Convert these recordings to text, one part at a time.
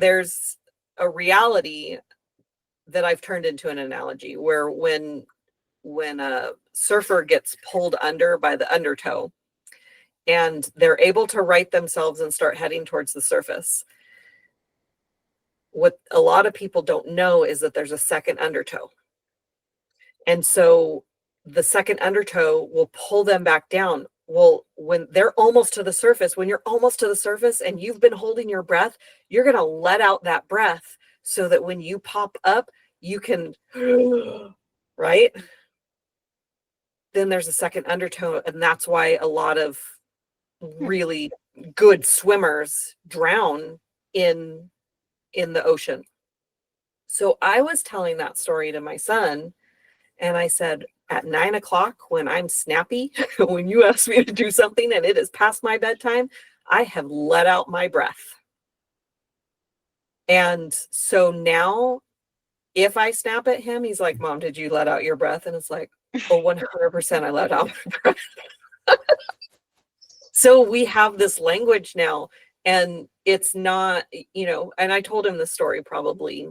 there's a reality that I've turned into an analogy where when a surfer gets pulled under by the undertow and they're able to right themselves and start heading towards the surface, what a lot of people don't know is that there's a second undertow. And so the second undertow will pull them back down. Well, when they're almost to the surface, when you're almost to the surface and you've been holding your breath, you're going to let out that breath so that when you pop up, you can, right? Then there's a second undertow. And that's why a lot of really good swimmers drown in the ocean. So I was telling that story to my son, and I said, at 9 o'clock, when I'm snappy, when you ask me to do something and it is past my bedtime, I have let out my breath. And so now if I snap at him, he's like, Mom, did you let out your breath? And it's like, oh, 100% I let out my breath. So we have this language now, and it's not, and I told him this story probably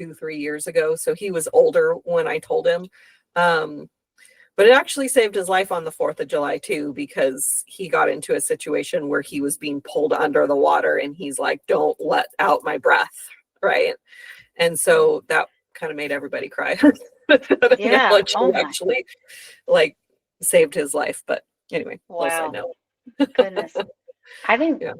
2-3 years ago. So he was older when I told him. But it actually saved his life on the 4th of July too, because he got into a situation where he was being pulled under the water and he's like, don't let out my breath. Right. And so that kind of made everybody cry. Yeah. Oh my actually like saved his life. But anyway, little side wow. note. Goodness. I think Yeah.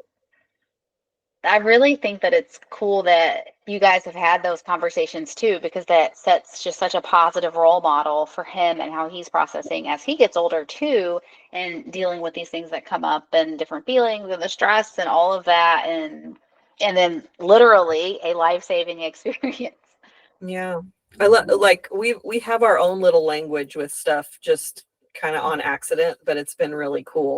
I really think that it's cool that you guys have had those conversations too, because that sets just such a positive role model for him and how he's processing as he gets older too, and dealing with these things that come up and different feelings and the stress and all of that, and then literally a life-saving experience. Yeah. Like we have our own little language with stuff just kind of on accident, but it's been really cool.